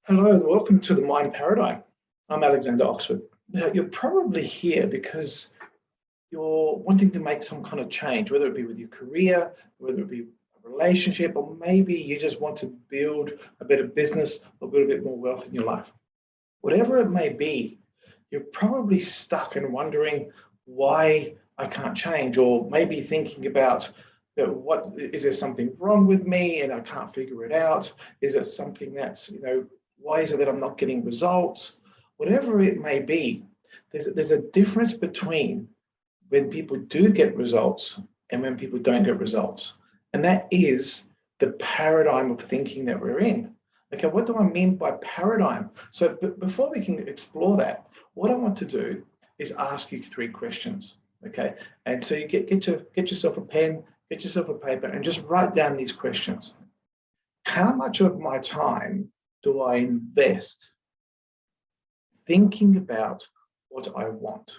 Hello and welcome to the Mind Paradigm. I'm Alexander Oxford. Now, you're probably here because you're wanting to make some kind of change, whether it be with your career, whether it be a relationship, or maybe you just want to build a better business or build a bit more wealth in your life. Whatever it may be, you're probably stuck and wondering why I can't change, or maybe thinking about what is there something wrong with me and I can't figure it out? Is it something that's, why is it that I'm not getting results? Whatever it may be, there's a difference between when people do get results and when people don't get results. And that is the paradigm of thinking that we're in. Okay, what do I mean by paradigm? So before we can explore that, what I want to do is ask you three questions. Okay, and so you get yourself a pen, get yourself a paper, and just write down these questions. How much of my time do I invest thinking about what I want?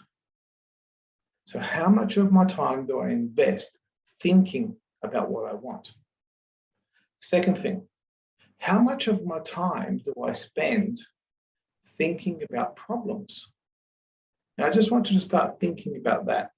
So how much of my time do I invest thinking about what I want? Second thing, how much of my time do I spend thinking about problems? Now, I just want you to start thinking about that.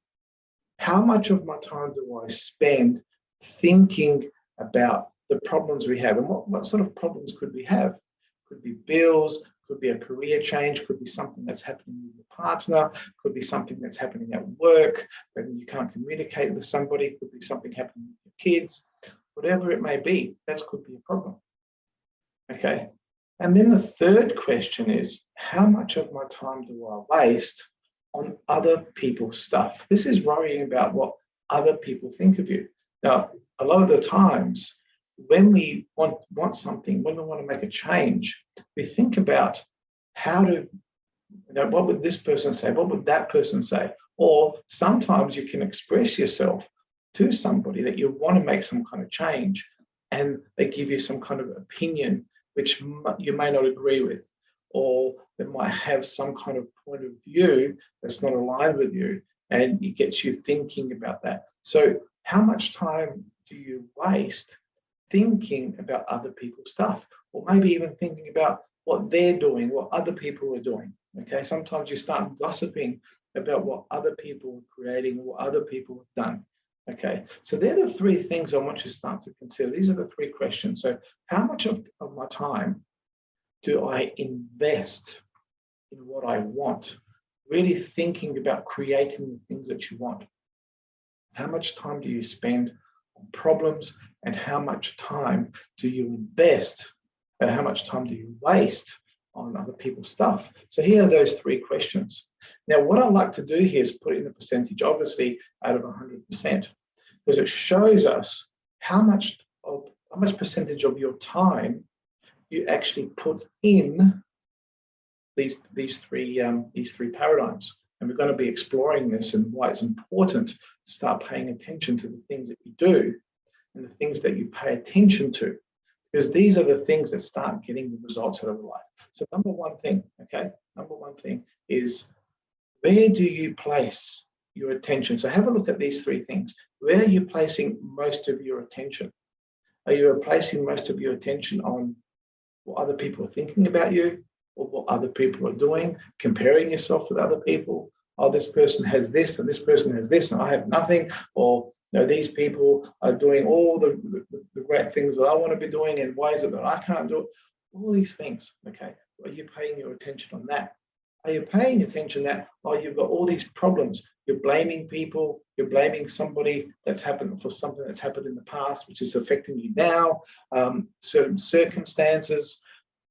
How much of my time do I spend thinking about the problems we have? And what sort of problems could we have? Could be bills, could be a career change, could be something that's happening with your partner, could be something that's happening at work, when you can't communicate with somebody, could be something happening with your kids, whatever it may be, that could be a problem. Okay. And then the third question is, how much of my time do I waste on other people's stuff? This is worrying about what other people think of you. Now, a lot of the times when we want something, when we want to make a change, we think about what would this person say? What would that person say? Or sometimes you can express yourself to somebody that you want to make some kind of change, and they give you some kind of opinion which you may not agree with, or they might have some kind of point of view that's not aligned with you, and it gets you thinking about that. So how much time do you waste thinking about other people's stuff, or maybe even thinking about what they're doing, what other people are doing? Okay, sometimes you start gossiping about what other people are creating, what other people have done. Okay, so they're the three things I want you to start to consider. These are the three questions. So how much of my time do I invest in what I want? Really thinking about creating the things that you want. How much time do you spend on problems, and how much time do you invest, and how much time do you waste on other people's stuff? So here are those three questions. Now, what I like to do here is put in the percentage, obviously out of 100%, because it shows us how much percentage of your time you actually put in these three paradigms. And we're going to be exploring this and why it's important to start paying attention to the things that you do and the things that you pay attention to, because these are the things that start getting the results out of life. So number one thing is, where do you place your attention? So have a look at these three things. Where are you placing most of your attention? Are you placing most of your attention on what other people are thinking about you, or what other people are doing, comparing yourself with other people? Oh, this person has this and this person has this and I have nothing. Or these people are doing all the great things that I want to be doing, and why is it that I can't do it? All these things, okay? Are you paying your attention on that? Are you paying attention that, you've got all these problems, you're blaming people, you're blaming somebody that's happened for something that's happened in the past, which is affecting you now, certain circumstances,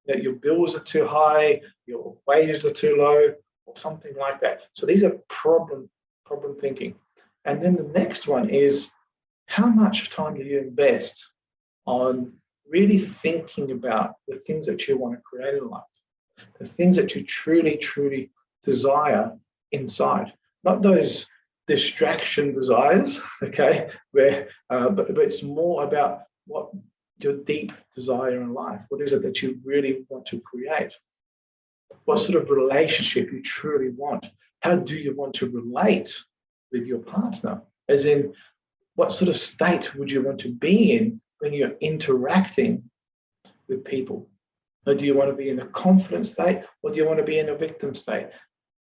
that your bills are too high, your wages are too low, or something like that. So these are problem thinking. And then the next one is, how much time do you invest on really thinking about the things that you want to create in life, the things that you truly, truly desire inside, not those distraction desires, okay, but it's more about what your deep desire in life. What is it that you really want to create? What sort of relationship you truly want? How do you want to relate with your partner? As in, what sort of state would you want to be in when you're interacting with people? Or do you want to be in a confident state, or do you want to be in a victim state?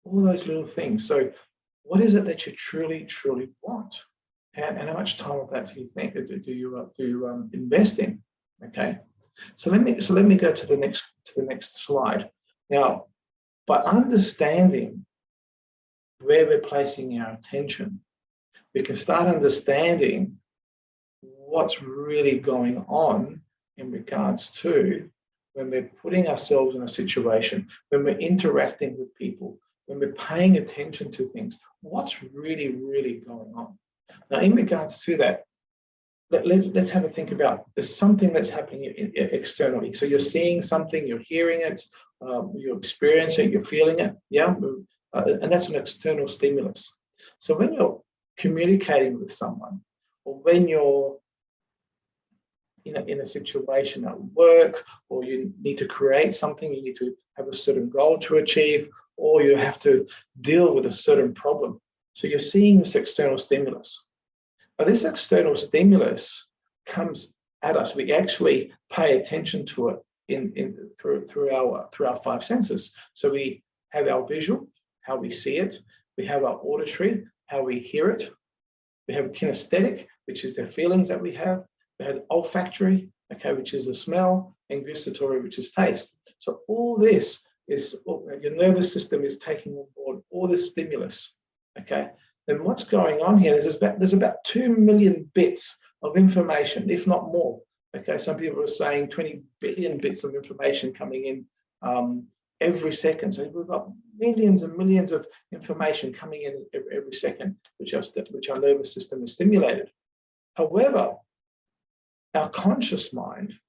All those little things. So what is it that you truly, truly want? And how much time of that do you think do you invest in? Okay. So let me go to the next slide. Now, by understanding where we're placing our attention, we can start understanding what's really going on in regards to when we're putting ourselves in a situation, when we're interacting with people, when we're paying attention to things, what's really, really going on. Now, in regards to that, let's have a think about, there's something that's happening externally. So you're seeing something, you're hearing it, you're experiencing it, you're feeling it, yeah? And that's an external stimulus. So when you're communicating with someone, or when you're in a situation at work, or you need to create something, you need to have a certain goal to achieve, or you have to deal with a certain problem. So you're seeing this external stimulus. Now, this external stimulus comes at us. We actually pay attention to it through our five senses. So we have our visual, how we see it. We have our auditory, how we hear it. We have kinesthetic, which is the feelings that we have. We have olfactory, okay, which is the smell, and gustatory, which is taste. So all this is, your nervous system is taking on board all this stimulus, okay? Then what's going on here is there's about 2 million bits of information, if not more. Okay, some people are saying 20 billion bits of information coming in every second. So we've got millions and millions of information coming in every second, which our nervous system is stimulated. However, our conscious mind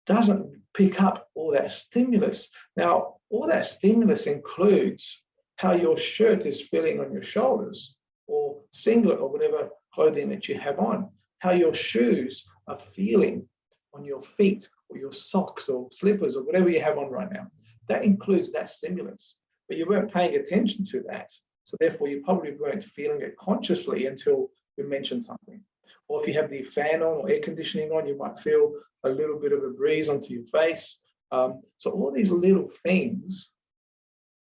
doesn't pick up all that stimulus. Now, all that stimulus includes how your shirt is feeling on your shoulders, or singlet, or whatever clothing that you have on, how your shoes are feeling on your feet, or your socks or slippers, or whatever you have on right now. That includes that stimulus, but you weren't paying attention to that. So therefore, you probably weren't feeling it consciously until we mentioned something. Or if you have the fan on or air conditioning on, you might feel a little bit of a breeze onto your face. So all these little things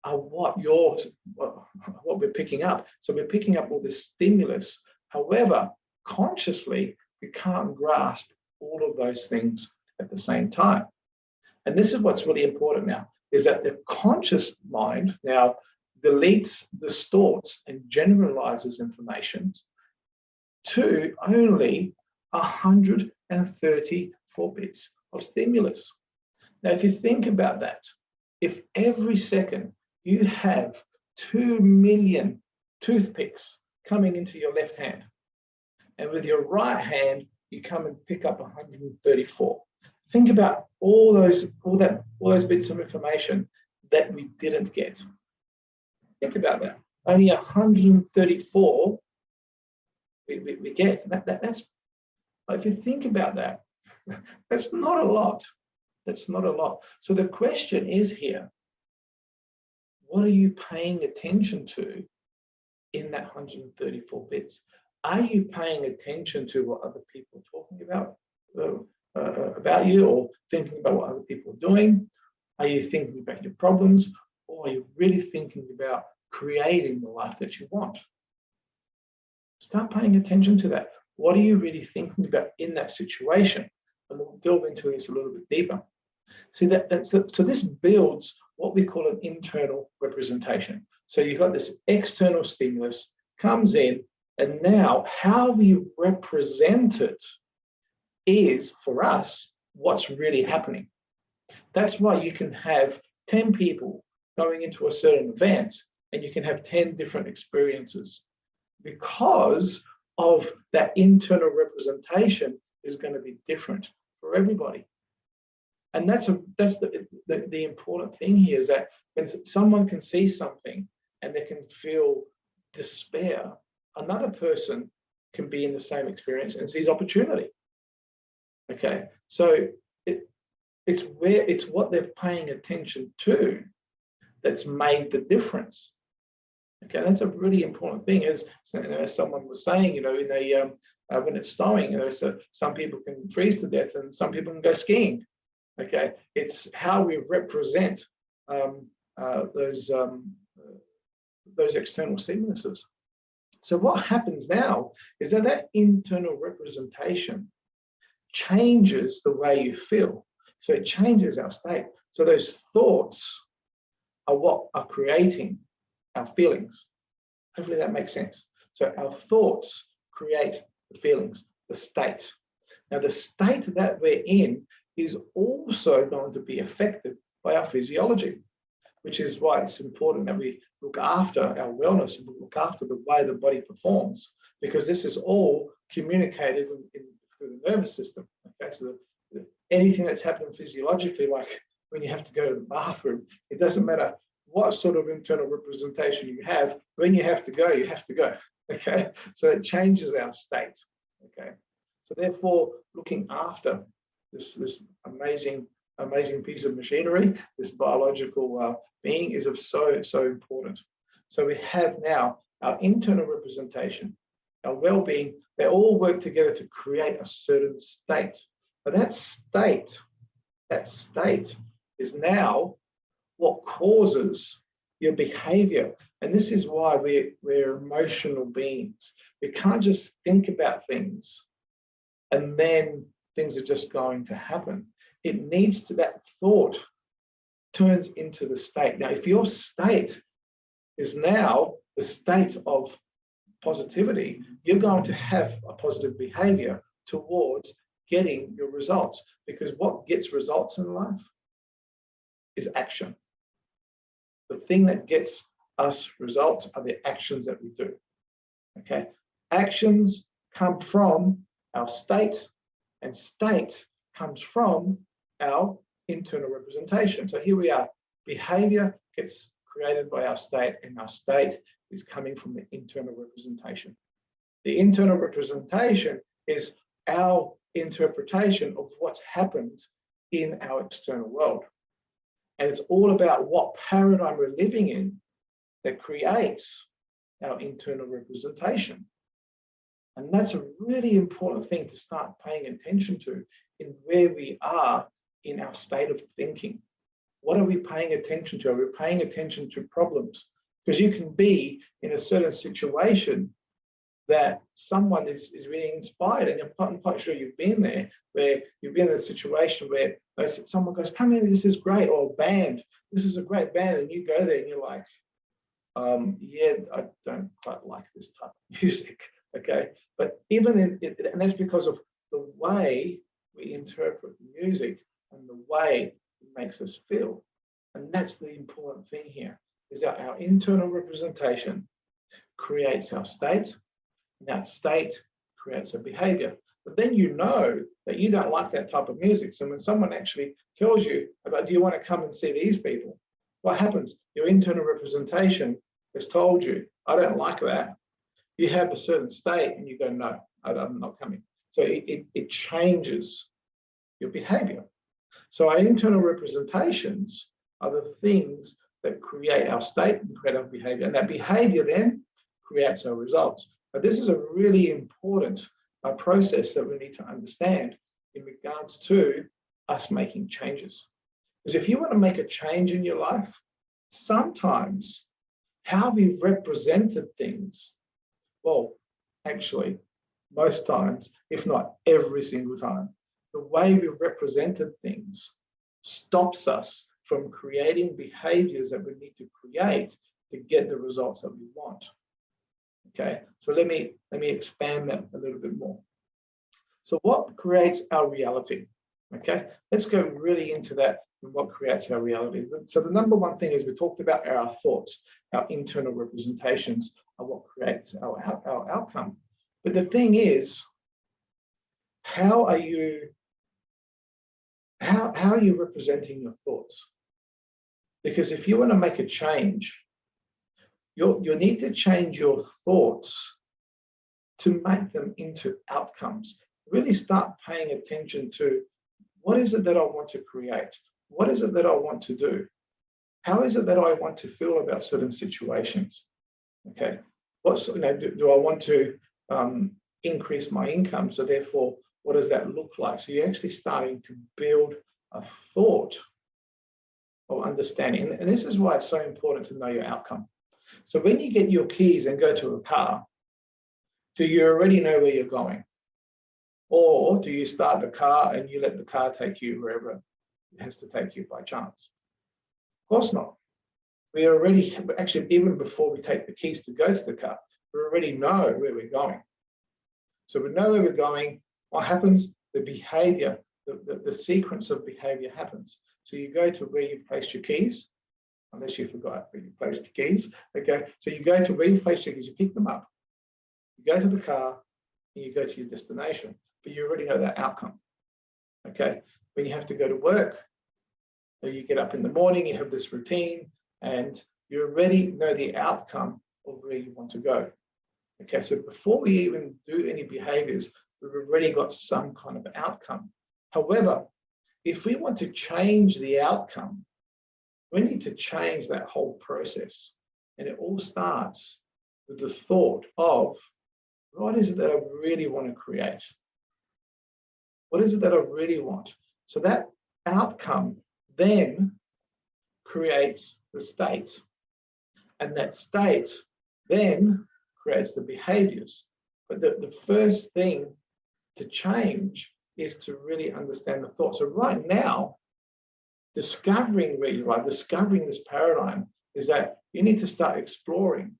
are what we're picking up. So we're picking up all this stimulus. However, consciously, we can't grasp all of those things at the same time. And this is what's really important now, is that the conscious mind now deletes, distorts, and generalizes information to only 134 bits of stimulus. Now, if you think about that, if every second you have 2 million toothpicks coming into your left hand, and with your right hand, you come and pick up 134. Think about all those bits of information that we didn't get. Think about that. Only 134 we get. That's, if you think about that, that's not a lot. That's not a lot. So the question is here, what are you paying attention to in that 134 bits? Are you paying attention to what other people are talking about you, or thinking about what other people are doing? Are you thinking about your problems, or are you really thinking about creating the life that you want? Start paying attention to that. What are you really thinking about in that situation? And we'll delve into this a little bit deeper. See, so this builds what we call an internal representation. So you've got this external stimulus comes in, and now how we represent it is, for us, what's really happening. That's why you can have 10 people going into a certain event, and you can have 10 different experiences, because of that internal representation is going to be different for everybody. And that's the important thing here, is that when someone can see something and they can feel despair, another person can be in the same experience and sees opportunity. Okay, so it's what they're paying attention to that's made the difference. Okay, that's a really important thing. As someone was saying, when it's snowing, so some people can freeze to death and some people can go skiing. Okay, it's how we represent those external stimuluses. So what happens now is that that internal representation changes the way you feel. So it changes our state. So those thoughts are what are creating our feelings. Hopefully that makes sense. So our thoughts create the feelings, the state. Now the state that we're in is also going to be affected by our physiology, which is why it's important that we look after our wellness and look after the way the body performs, because this is all communicated through the nervous system. Okay, so anything that's happening physiologically, like when you have to go to the bathroom, it doesn't matter what sort of internal representation you have, when you have to go, you have to go. Okay, so it changes our state. Okay, so therefore, looking after this amazing piece of machinery, this biological being, is of so important. So we have now our internal representation, our well-being. They all work together to create a certain state. But that state is now what causes your behavior. And this is why we're emotional beings. We can't just think about things and then things are just going to happen. It needs to, that thought turns into the state. Now, if your state is now the state of positivity, you're going to have a positive behavior towards getting your results, because what gets results in life is action. The thing that gets us results are the actions that we do. Okay, actions come from our state, and state comes from our internal representation. So here we are, behavior gets created by our state, and our state is coming from the internal representation. The internal representation is our interpretation of what's happened in our external world. And it's all about what paradigm we're living in that creates our internal representation. And that's a really important thing to start paying attention to in where we are in our state of thinking. What are we paying attention to? Are we paying attention to problems? Because you can be in a certain situation that someone is really inspired, and I'm quite sure you've been there, where you've been in a situation where someone goes, come in, this is great, or a band, this is a great band, and you go there and you're like, yeah, I don't quite like this type of music. Okay, but even in it, and that's because of the way we interpret music and the way it makes us feel. And that's the important thing here, is that our internal representation creates our state, and that state creates a behavior. But then you know that you don't like that type of music. So when someone actually tells you about, do you want to come and see these people? What happens? Your internal representation has told you, I don't like that. You have a certain state and you go, no, I'm not coming. So it changes your behavior. So our internal representations are the things that create our state and create our behavior. And that behavior then creates our results. But this is a really important process that we need to understand in regards to us making changes. Because if you want to make a change in your life, sometimes how we've represented things, well, actually, most times, if not every single time, the way we've represented things stops us from creating behaviors that we need to create to get the results that we want. Okay, so let me expand that a little bit more. So what creates our reality? Okay, let's go really into that and what creates our reality. So the number one thing is we talked about our thoughts, our internal representations are what creates our outcome. But the thing is, how are you representing your thoughts? Because if you want to make a change, you'll need to change your thoughts to make them into outcomes. Really start paying attention to, what is it that I want to create? What is it that I want to do? How is it that I want to feel about certain situations? Okay, do I want to increase my income? So therefore, what does that look like? So you're actually starting to build a thought of understanding. And this is why it's so important to know your outcome. So when you get your keys and go to a car, do you already know where you're going? Or do you start the car and you let the car take you wherever it has to take you by chance? Of course not. We already, actually, even before we take the keys to go to the car, we already know where we're going. So we know where we're going. What happens? The behavior, the sequence of behavior happens. So you go to where you've placed your keys, unless you forgot where you placed your keys. Okay, so you go to where you've placed your keys, you pick them up, you go to the car, and you go to your destination. But you already know that outcome. Okay, when you have to go to work, or you get up in the morning, you have this routine, and you already know the outcome of where you want to go. Okay, so before we even do any behaviors, we've already got some kind of outcome. However, if we want to change the outcome, we need to change that whole process. And it all starts with the thought of, what is it that I really want to create? What is it that I really want? So that outcome then creates the state. And that state then creates the behaviors. But the first thing to change is to really understand the thought. So right now, discovering where you are, discovering this paradigm, is that you need to start exploring,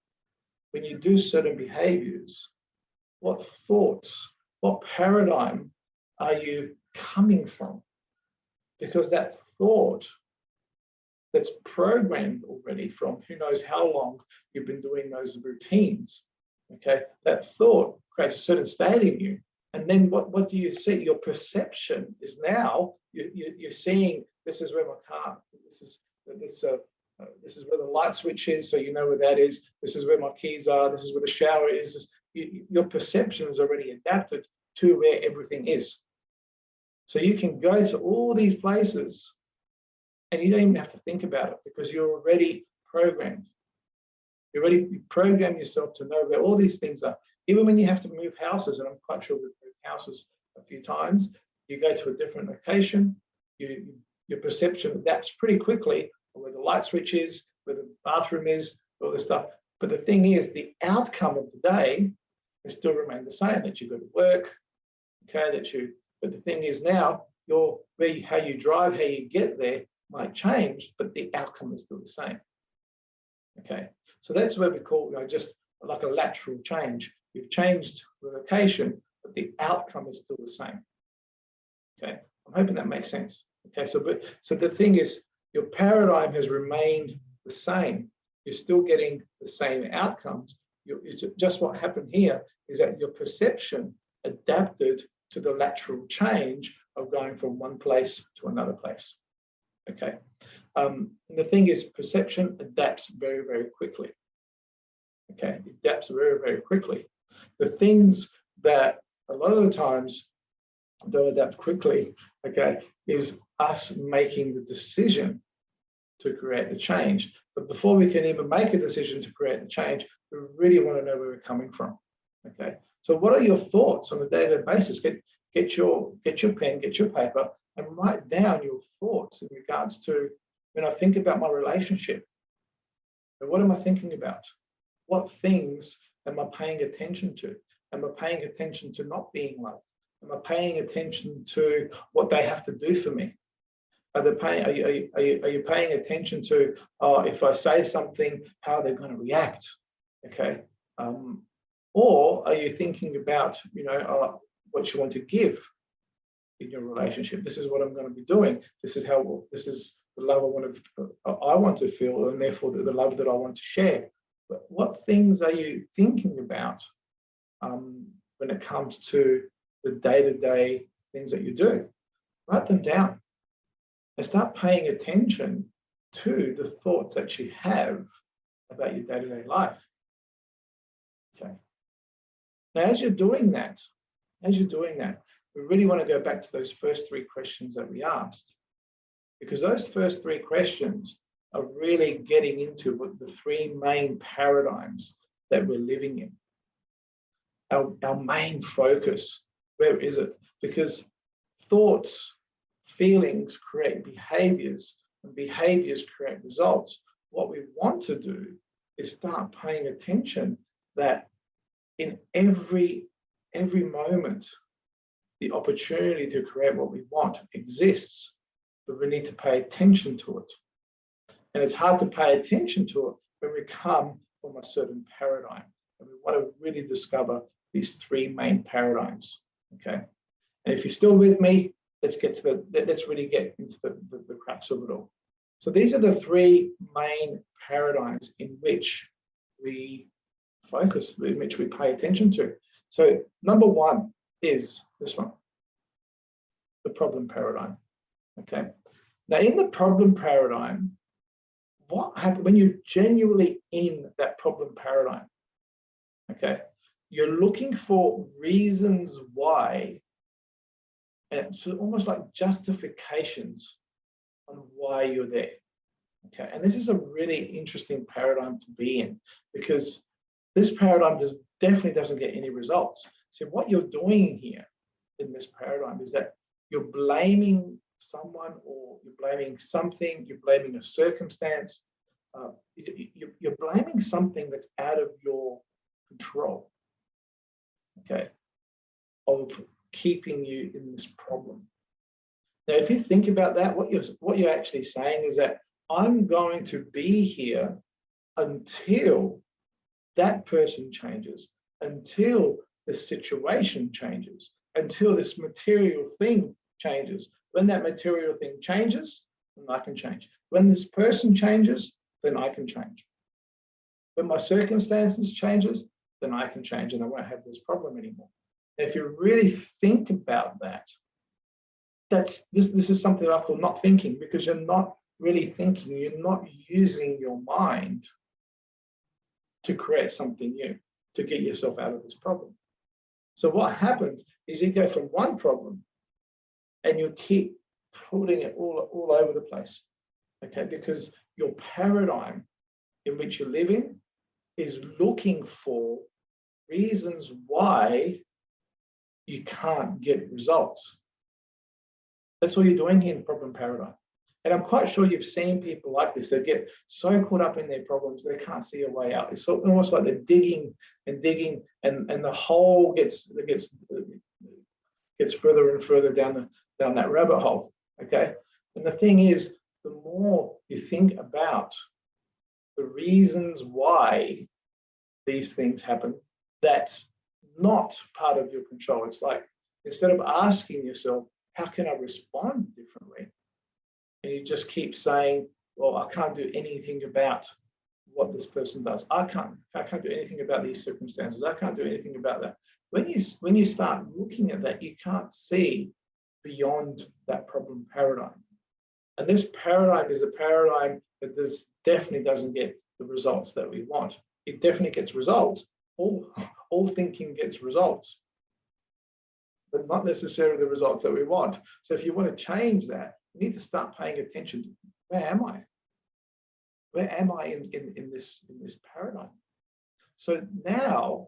when you do certain behaviors, what thoughts, what paradigm are you coming from? Because that thought that's programmed already from who knows how long you've been doing those routines, okay, that thought creates a certain state in you. And then what do you see? Your perception is now, you're seeing, this is where my car, this is where the light switch is, so you know where that is. This is where my keys are. This is where the shower is. Your perception is already adapted to where everything is. So you can go to all these places and you don't even have to think about it, because you're already programmed. You already program yourself to know where all these things are. Even when you have to move houses, and I'm quite sure we've moved houses a few times, you go to a different location, your perception adapts pretty quickly where the light switch is, where the bathroom is, all this stuff. But the thing is, the outcome of the day has still remained the same, that you go to work, okay, but the thing is now, how you drive, how you get there might change, but the outcome is still the same. Okay, so that's what we call, just like a lateral change. You've changed the location, but the outcome is still the same. Okay, I'm hoping that makes sense. Okay, so the thing is, your paradigm has remained the same. You're still getting the same outcomes. It's just what happened here is that your perception adapted to the lateral change of going from one place to another place. Okay, and the thing is, perception adapts very, very quickly. Okay, it adapts very, very quickly. The things that a lot of the times don't adapt quickly, okay, is us making the decision to create the change. But before we can even make a decision to create the change, we really want to know where we're coming from. Okay, so what are your thoughts on a day-to-day basis? Get your pen, get your paper, and write down your thoughts in regards to, when I think about my relationship, what am I thinking about? What things am I paying attention to? Am I paying attention to not being loved? Am I paying attention to what they have to do for me? Are you paying attention to, if I say something, how they're going to react? Okay, or are you thinking about, what you want to give in your relationship? This is what I'm going to be doing. This is the love I want to feel, and therefore the love that I want to share. But what things are you thinking about when it comes to the day-to-day things that you do? Write them down and start paying attention to the thoughts that you have about your day-to-day life. Okay. Now, as you're doing that, we really want to go back to those first three questions that we asked, because those first three questions are really getting into what the three main paradigms that we're living in. Our main focus, where is it? Because thoughts feelings create behaviors, and behaviors create results. What we want to do is start paying attention that in every moment, the opportunity to create what we want exists, but we need to pay attention to it. And it's hard to pay attention to it when we come from a certain paradigm. And we want to really discover these three main paradigms. Okay. And if you're still with me, let's really get into the crux of it all. So these are the three main paradigms in which we focus, in which we pay attention to. So number one is this one, the problem paradigm. Okay. Now in the problem paradigm, what happens when you're genuinely in that problem paradigm? Okay, you're looking for reasons why, and so almost like justifications on why you're there. Okay, and this is a really interesting paradigm to be in, because this paradigm definitely doesn't get any results. So what you're doing here in this paradigm is that you're blaming someone, or you're blaming something, you're blaming a circumstance, you're blaming something that's out of your control, okay, of keeping you in this problem. Now, if you think about that, what you're actually saying is that I'm going to be here until that person changes, until the situation changes, until this material thing changes. When that material thing changes, then I can change. When this person changes, then I can change. When my circumstances changes, then I can change and I won't have this problem anymore. And if you really think about that, this is something I call not thinking, because you're not really thinking, you're not using your mind to create something new, to get yourself out of this problem. So what happens is you go from one problem and you keep putting it all over the place, okay? Because your paradigm in which you're living is looking for reasons why you can't get results. That's all you're doing here in the problem paradigm. And I'm quite sure you've seen people like this. They get so caught up in their problems, they can't see a way out. It's almost like they're digging and digging, and the hole gets further and further down that rabbit hole. Okay. And the thing is, the more you think about the reasons why these things happen, that's not part of your control. It's like, instead of asking yourself, how can I respond differently? And you just keep saying, well, I can't do anything about what this person does. I can't do anything about these circumstances. I can't do anything about that. When you start looking at that, you can't see beyond that problem paradigm. And this paradigm is a paradigm that definitely doesn't get the results that we want. It definitely gets results. All thinking gets results, but not necessarily the results that we want. So if you want to change that, you need to start paying attention to, where am I? Where am I in this paradigm? So now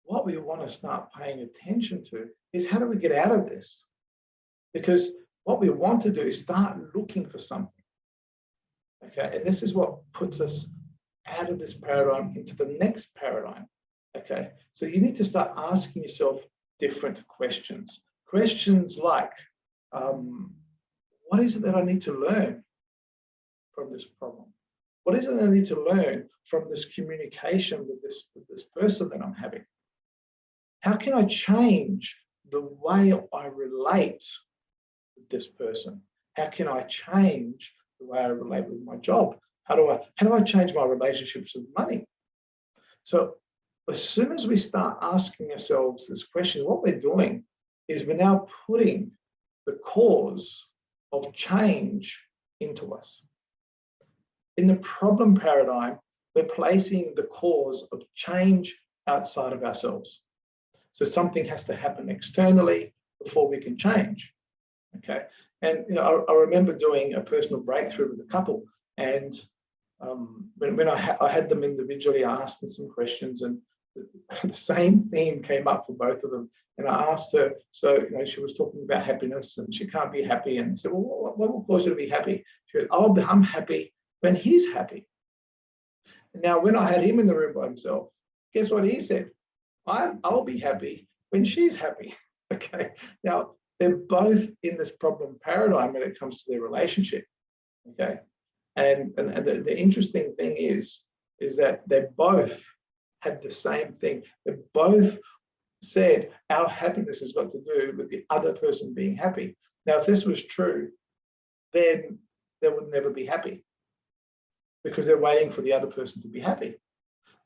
what we want to start paying attention to is, how do we get out of this? Because what we want to do is start looking for something. Okay, and this is what puts us out of this paradigm into the next paradigm. Okay, so you need to start asking yourself different questions. Questions like, what is it that I need to learn from this problem? What is it that I need to learn from this communication with this person that I'm having? How can I change the way I relate with this person? How can I change the way I relate with my job? How do I change my relationships with money? So as soon as we start asking ourselves this question, what we're doing is we're now putting the cause of change into us. In the problem paradigm, we're placing the cause of change outside of ourselves. So something has to happen externally before we can change. Okay, and I remember doing a personal breakthrough with a couple, and when I had them individually, I asked them some questions, and the same theme came up for both of them. And I asked her, so she was talking about happiness and she can't be happy. And I said, well, what will cause you to be happy? She goes, I'm happy when he's happy. And now, when I had him in the room by himself, guess what he said? I'll be happy when she's happy. Okay. Now, they're both in this problem paradigm when it comes to their relationship. Okay. And the interesting thing is that they both had the same thing. They both said our happiness has got to do with the other person being happy. Now, if this was true, then they would never be happy because they're waiting for the other person to be happy.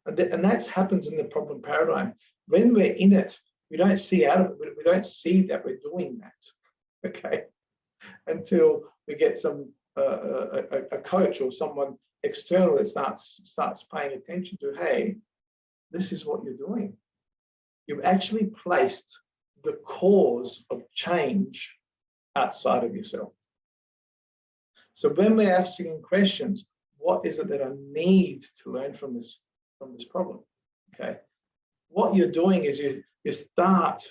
And that happens in the problem paradigm. When we're in it, we don't see out of it. We don't see that we're doing that, okay, until we get some a coach or someone external that starts paying attention to, hey, this is what you're doing. You've actually placed the cause of change outside of yourself. So when we're asking questions, what is it that I need to learn from this problem? Okay, what you're doing is you start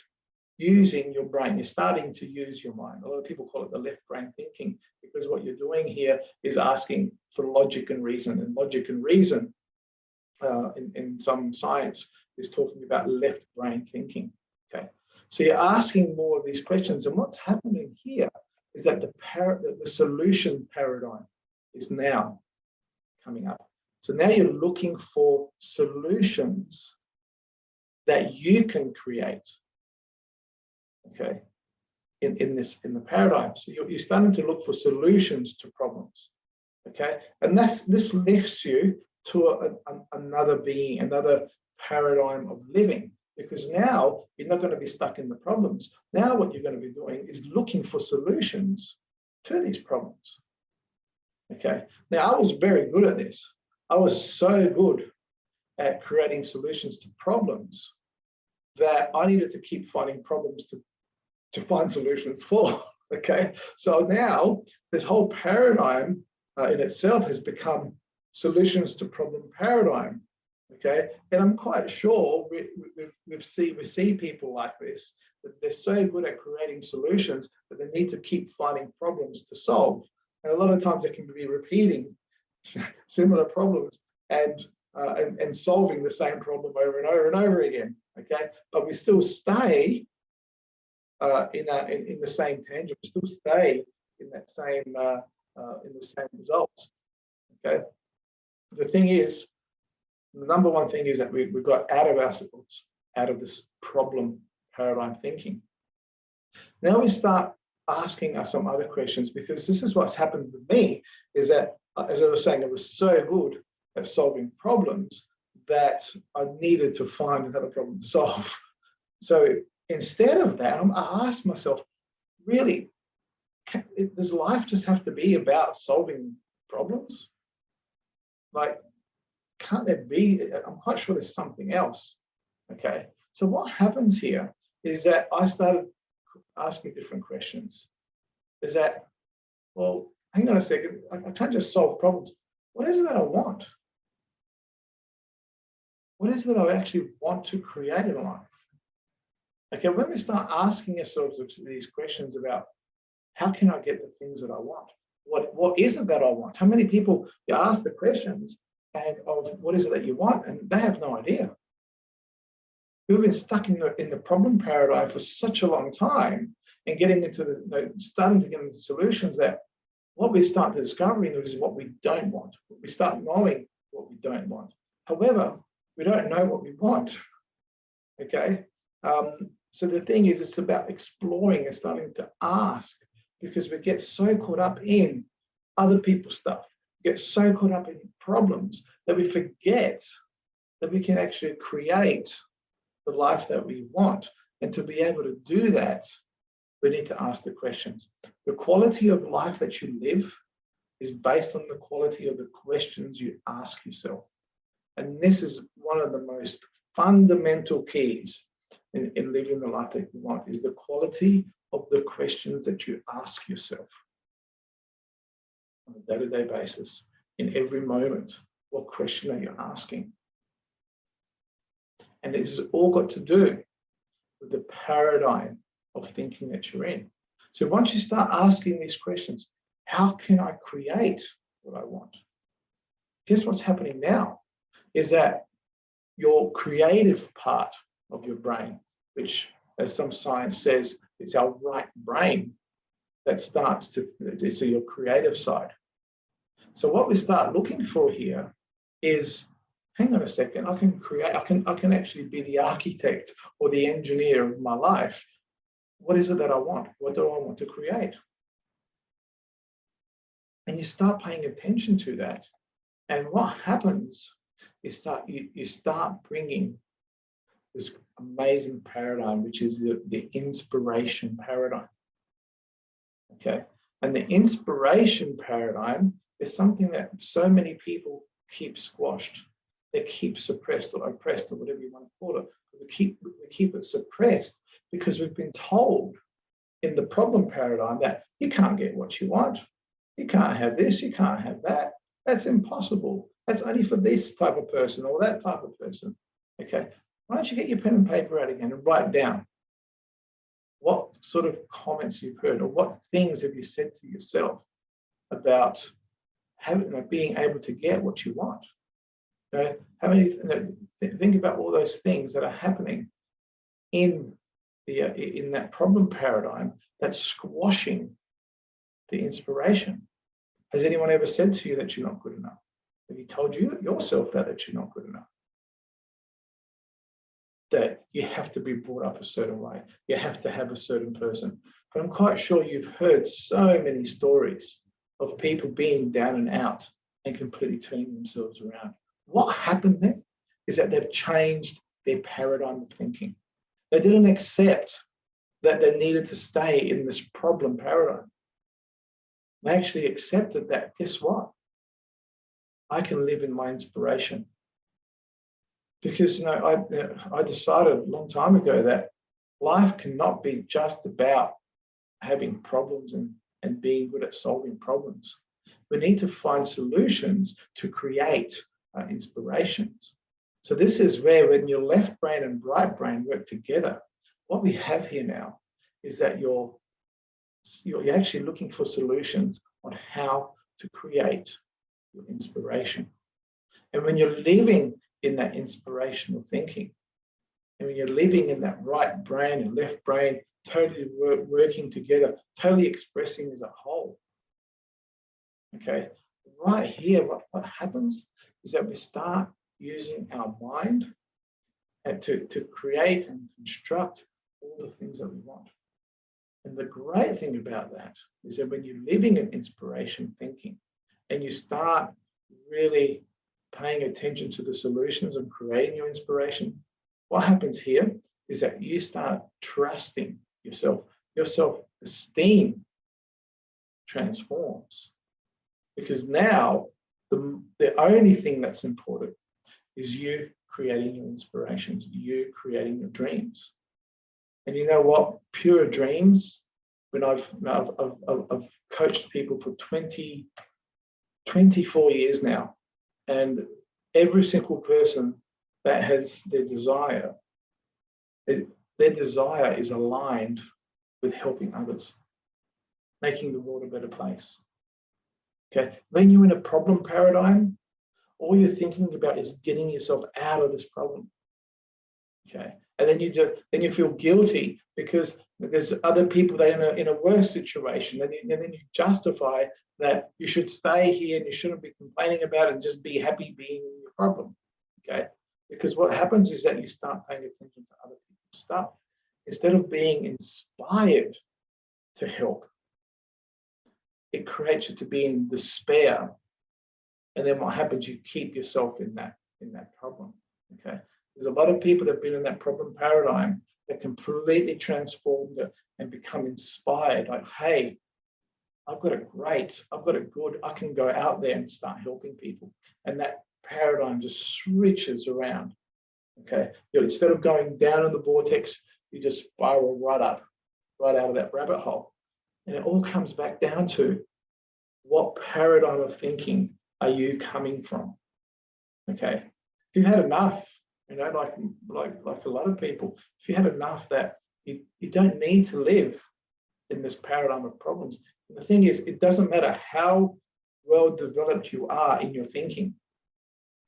using your brain. You're starting to use your mind. A lot of people call it the left brain thinking, because what you're doing here is asking for logic and reason. And logic and reason, in some science, is talking about left brain thinking. Okay, so you're asking more of these questions, and what's happening here is that the solution paradigm is now coming up. So now you're looking for solutions that you can create. Okay, in the paradigm. So you're starting to look for solutions to problems. Okay, and this lifts you to another being, another paradigm of living, because now you're not going to be stuck in the problems. Now what you're going to be doing is looking for solutions to these problems. Okay, now I was very good at this. I was so good at creating solutions to problems that I needed to keep finding problems to find solutions for. Okay, so now this whole paradigm in itself has become solutions to problem paradigm. Okay, and I'm quite sure we see people like this, that they're so good at creating solutions that they need to keep finding problems to solve. And a lot of times they can be repeating similar problems and solving the same problem over and over and over again. Okay, but we still stay in the same tangent. We still stay in that same in the same results. Okay, the thing is, the number one thing is that we got out of ourselves, out of this problem paradigm thinking. Now we start asking us some other questions, because this is what's happened with me, is that, as I was saying, I was so good at solving problems that I needed to find another problem to solve. So instead of that, I asked myself, really, does life just have to be about solving problems? Like, can't there be, I'm quite sure there's something else. Okay, so what happens here is that I started asking different questions. Is that, well, hang on a second, I can't just solve problems. What is it that I want? What is it that I actually want to create in life? Okay, when we start asking ourselves these questions about how can I get the things that I want? What is it that I want? How many people, you ask the questions and of what is it that you want, and they have no idea. We've been stuck in the problem paradigm for such a long time, and getting into starting to get into solutions that what we start discovering is what we don't want. We start knowing what we don't want. However, we don't know what we want. Okay, so the thing is, it's about exploring and starting to ask, because we get so caught up in other people's stuff, we get so caught up in problems that we forget that we can actually create the life that we want. And to be able to do that, we need to ask the questions. The quality of life that you live is based on the quality of the questions you ask yourself. And this is one of the most fundamental keys in living the life that you want, is the quality of the questions that you ask yourself on a day-to-day basis, in every moment. What question are you asking? And this has all got to do with the paradigm of thinking that you're in. So once you start asking these questions, how can I create what I want? Guess what's happening now is that your creative part of your brain, which, as some science says, it's our right brain that starts to, so your creative side. So what we start looking for here is, hang on a second, I can create, I can actually be the architect or the engineer of my life. What is it that I want? What do I want to create? And you start paying attention to that. And what happens is you start bringing this amazing paradigm, which is the inspiration paradigm. Okay. And the inspiration paradigm is something that so many people keep squashed. They keep suppressed or oppressed or whatever you want to call it. We keep it suppressed because we've been told in the problem paradigm that you can't get what you want. You can't have this, you can't have that. That's impossible. That's only for this type of person or that type of person. Okay. Why don't you get your pen and paper out again and write down what sort of comments you've heard or what things have you said to yourself about being able to get what you want. You know, how many? Think about all those things that are happening in that problem paradigm that's squashing the inspiration. Has anyone ever said to you that you're not good enough? Have you told yourself that you're not good enough? That you have to be brought up a certain way. You have to have a certain person. But I'm quite sure you've heard so many stories of people being down and out and completely turning themselves around. What happened there is that they've changed their paradigm of thinking. They didn't accept that they needed to stay in this problem paradigm. They actually accepted that, guess what? I can live in my inspiration. Because, you know, I decided a long time ago that life cannot be just about having problems and being good at solving problems. We need to find solutions to create inspirations. So this is where, when your left brain and right brain work together, what we have here now is that you're actually looking for solutions on how to create your inspiration. And when you're living in that inspirational thinking, and when you're living in that right brain and left brain totally working together, totally expressing as a whole, okay, right here, what happens is that we start using our mind and to create and construct all the things that we want. And the great thing about that is that when you're living in inspiration thinking and you start really paying attention to the solutions and creating your inspiration, what happens here is that you start trusting yourself. Your self-esteem transforms, because now the only thing that's important is you creating your inspirations, you creating your dreams. And you know what? Pure dreams, when I've coached people for 24 years now, and every single person that has their desire is aligned with helping others, making the world a better place. Okay, when you're in a problem paradigm, all you're thinking about is getting yourself out of this problem. Okay, and then you feel guilty because there's other people that are in a worse situation, and then you justify that you should stay here and you shouldn't be complaining about it and just be happy being in your problem. Okay, because what happens is that you start paying attention to other people's stuff instead of being inspired to help. It creates you to be in despair, and then what happens? You keep yourself in that problem. Okay, there's a lot of people that have been in that problem paradigm that completely transformed it and become inspired. Like, hey, I've got it great. I've got it good. I can go out there and start helping people, and that paradigm just switches around. Okay, instead of going down in the vortex, you just spiral right up, right out of that rabbit hole. And it all comes back down to what paradigm of thinking are you coming from? Okay, if you've had enough You know, like a lot of people, if you had enough that you don't need to live in this paradigm of problems. And the thing is, it doesn't matter how well developed you are in your thinking.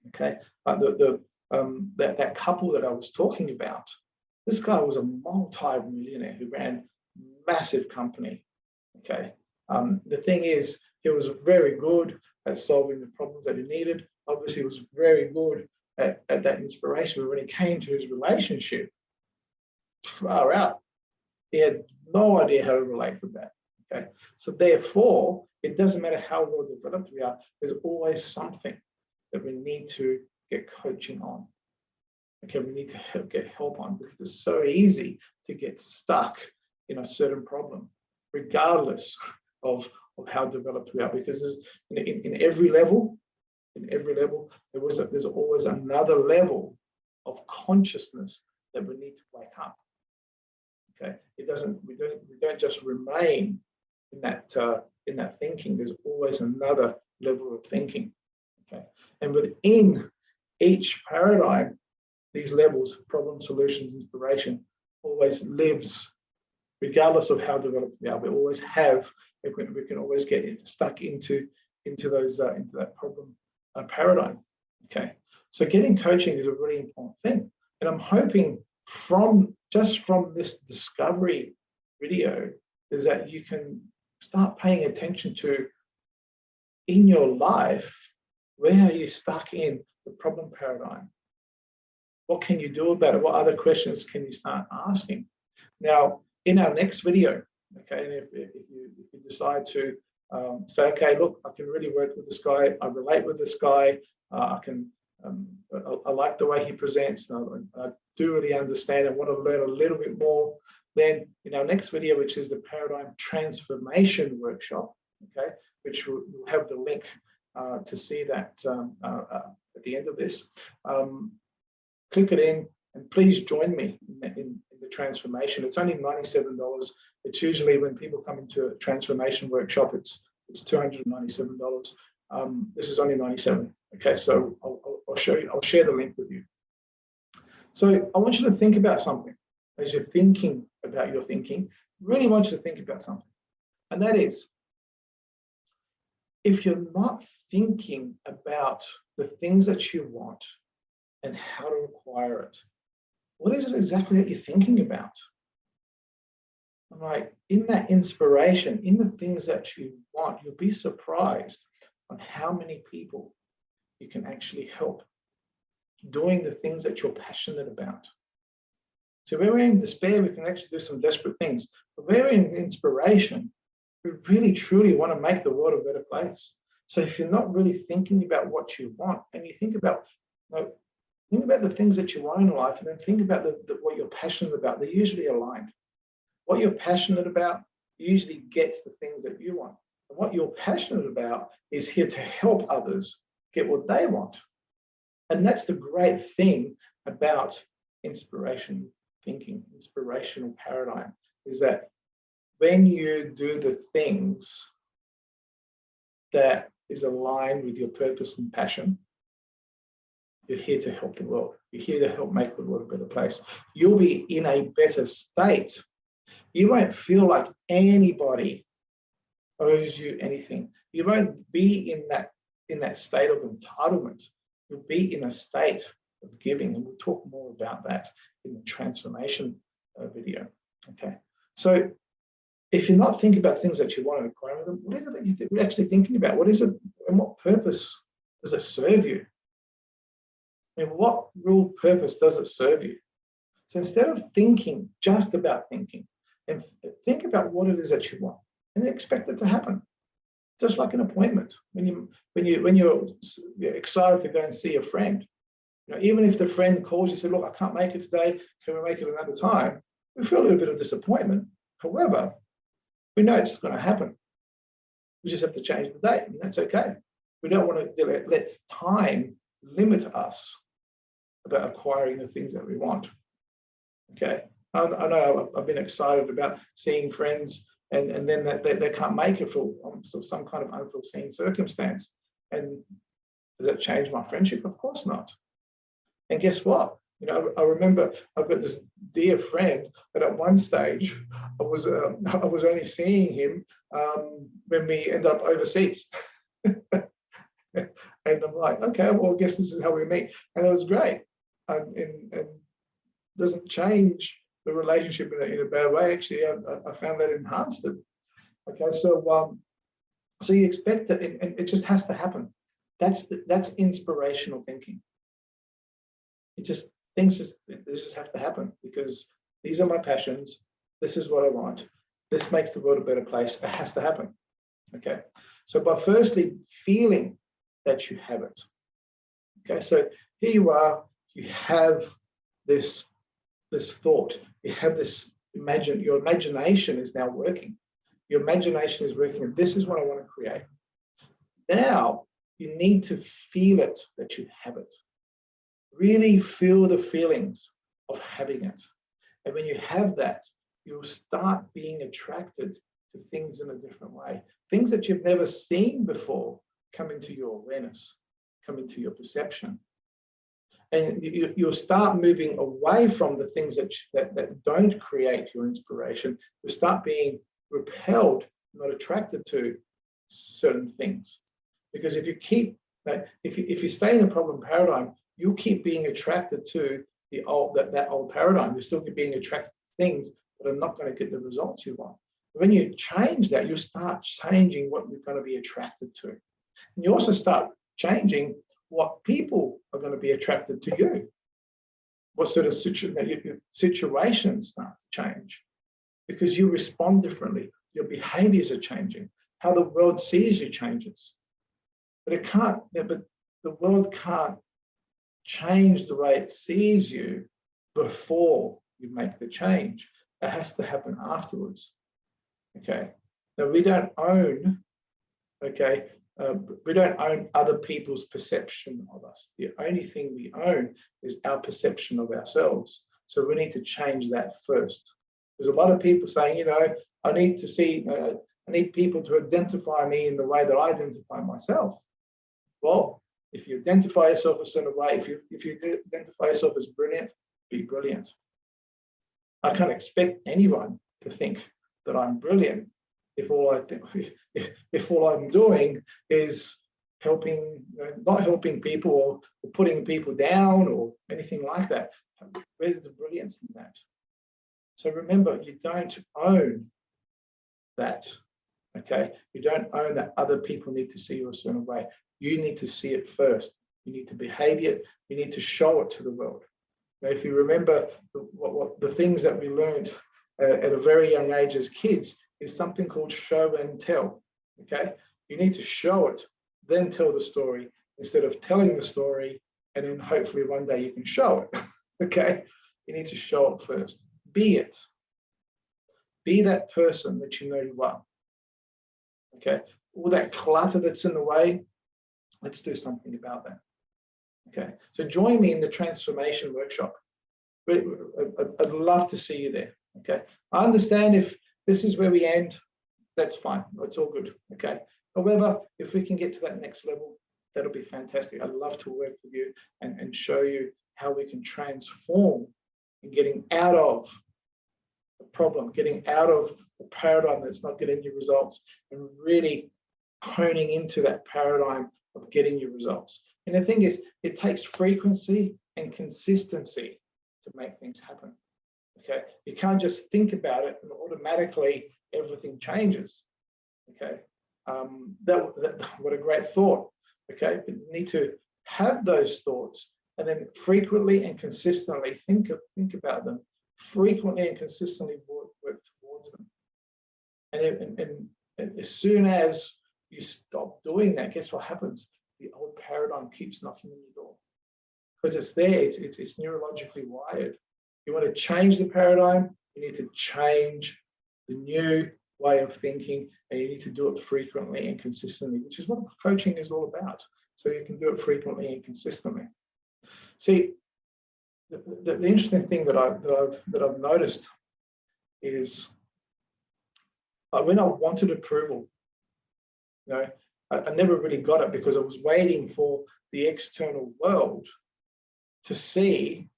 Okay, that couple that I was talking about, this guy was a multi-millionaire who ran a massive company. Okay, the thing is, he was very good at solving the problems that he needed. Obviously, he was very good at that inspiration. But when it came to his relationship, far out, he had no idea how to relate with that. Okay, so therefore, it doesn't matter how well developed we are. There's always something that we need to get coaching on. Okay, we need to get help on, because it's so easy to get stuck in a certain problem, regardless of how developed we are. Because in every level, there's always another level of consciousness that we need to wake up. Okay, we don't just remain in that thinking. There's always another level of thinking. Okay, and within each paradigm, these levels, problem, solutions, inspiration, always lives, regardless of how developed we are. We always have. We can always get stuck into that problem paradigm. Okay, so getting coaching is a really important thing, and I'm hoping from this discovery video is that you can start paying attention to, in your life, where are you stuck in the problem paradigm? What can you do about it? What other questions can you start asking? Now, in our next video, okay, and if you decide to say, okay, look, I can really work with this guy, I relate with this guy, I like the way he presents, I do really understand and want to learn a little bit more, then in our next video, which is the Paradigm Transformation Workshop, okay, which we'll have the link to see that at the end of this, click it in and please join me in the transformation. It's only $97. It's usually, when people come into a transformation workshop, it's $297. This is only $97. Okay, so I'll show you. I'll share the link with you. So I want you to think about something as you're thinking about your thinking. Really want you to think about something, and that is, if you're not thinking about the things that you want and how to acquire it, what is it exactly that you're thinking about? Like, in that inspiration, in the things that you want, you'll be surprised on how many people you can actually help doing the things that you're passionate about. So when we're in despair, we can actually do some desperate things. But when we're in inspiration, we really, truly want to make the world a better place. So if you're not really thinking about what you want, and you think about, think about the things that you want in life, and then think about what you're passionate about. They're usually aligned. What you're passionate about usually gets the things that you want. And what you're passionate about is here to help others get what they want. And that's the great thing about inspiration thinking, inspirational paradigm, is that when you do the things that is aligned with your purpose and passion, you're here to help the world. You're here to help make the world a better place. You'll be in a better state. You won't feel like anybody owes you anything. You won't be in that state of entitlement. You'll be in a state of giving, and we'll talk more about that in the transformation video. Okay, so if you're not thinking about things that you want to acquire them, what is it that you're actually thinking about? What is it, and what purpose does it serve you? And what real purpose does it serve you? So instead of thinking just about thinking, and think about what it is that you want, and expect it to happen. Just like an appointment, when you're excited to go and see a friend, even if the friend calls you, say, "Look, I can't make it today. Can we make it another time?" We feel a little bit of disappointment. However, we know it's going to happen. We just have to change the date, and that's okay. We don't want to let time limit us about acquiring the things that we want. Okay, I know I've been excited about seeing friends, and then they can't make it for some kind of unforeseen circumstance. And does that change my friendship? Of course not. And guess what? You know, I remember I've got this dear friend that at one stage I was only seeing him when we ended up overseas. And I'm like, okay, well, I guess this is how we meet. And it was great. And doesn't change the relationship in a bad way. Actually, I found that enhanced it. Okay, so you expect that, and it just has to happen. That's inspirational thinking. Things just have to happen because these are my passions. This is what I want. This makes the world a better place. It has to happen. Okay, so by firstly feeling that you have it. Okay, so here you are. You have this thought. You have this your imagination is now working. Your imagination is working. This is what I want to create. Now you need to feel it that you have it. Really feel the feelings of having it. And when you have that, you'll start being attracted to things in a different way. Things that you've never seen before come into your awareness, come into your perception. And you'll start moving away from the things that don't create your inspiration. You'll start being repelled, not attracted to certain things. Because if you keep, if you stay in the problem paradigm, you'll keep being attracted to that old paradigm. You'll still keep being attracted to things that are not going to get the results you want. When you change that, you start changing what you're going to be attracted to. And you also start changing what people are going to be attracted to you. What sort of situations start to change because you respond differently. Your behaviors are changing. How the world sees you changes. But the world can't change the way it sees you before you make the change. It has to happen afterwards. Okay. Now we don't own, we don't own other people's perception of us. The only thing we own is our perception of ourselves. So we need to change that first. There's a lot of people saying, you know, I need people to identify me in the way that I identify myself. Well, if you identify yourself a certain way, if you identify yourself as brilliant, be brilliant. I can't expect anyone to think that I'm brilliant if all I'm doing is helping, not helping people or putting people down or anything like that. Where's the brilliance in that? So remember, you don't own that. Okay, you don't own that other people need to see you a certain way. You need to see it first. You need to behave it. You need to show it to the world. Now, if you remember the things that we learned at a very young age as kids is something called show and tell. Okay, you need to show it, then tell the story instead of telling the story and then hopefully one day you can show it. Okay, you need to show it first. Be it. Be that person that you know you are. Okay, all that clutter that's in the way, let's do something about that. Okay, so join me in the transformation workshop. I'd love to see you there. Okay, I understand if this is where we end, that's fine. It's all good. Okay, however, if we can get to that next level, that'll be fantastic. I'd love to work with you and show you how we can transform in getting out of the problem, getting out of the paradigm that's not getting you results and really honing into that paradigm of getting you results. And the thing is, it takes frequency and consistency to make things happen. Okay, you can't just think about it and automatically everything changes. Okay, what a great thought. Okay, but you need to have those thoughts and then frequently and consistently think about them. Frequently and consistently work towards them. And as soon as you stop doing that, guess what happens? The old paradigm keeps knocking on your door because it's there. It's neurologically wired. You want to change the paradigm, you need to change the new way of thinking, and you need to do it frequently and consistently, which is what coaching is all about. So you can do it frequently and consistently. See, the interesting thing that I've noticed is when I wanted approval, you know, I never really got it because I was waiting for the external world to see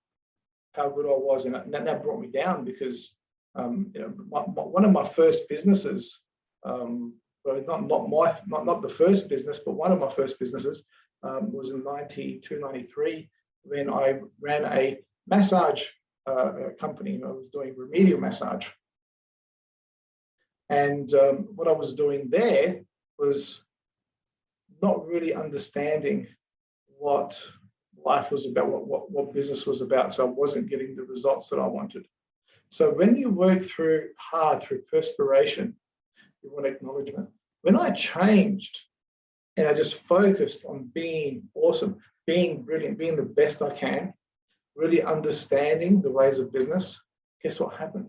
how good I was, and that brought me down because one of my first businesses, well, not the first business, but one of my first businesses was in 92, 93, when I ran a massage company. I was doing remedial massage. And what I was doing there was not really understanding what life was about, what business was about. So I wasn't getting the results that I wanted. So when you work hard through perspiration, you want acknowledgement. When I changed and I just focused on being awesome, being brilliant, being the best I can, really understanding the ways of business, guess what happened?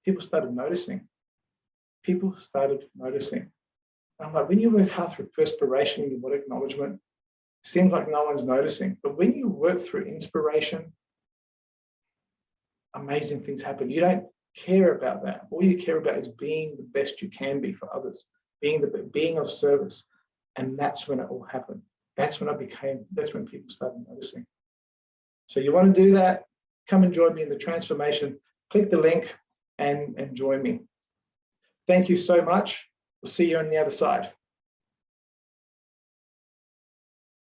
People started noticing. People started noticing. I'm like, when you work hard through perspiration, you want acknowledgement. Seems like no one's noticing. But when you work through inspiration, amazing things happen. You don't care about that. All you care about is being the best you can be for others, being of service. And that's when it all happened. That's when people started noticing. So you want to do that? Come and join me in the transformation. Click the link and join me. Thank you so much. We'll see you on the other side.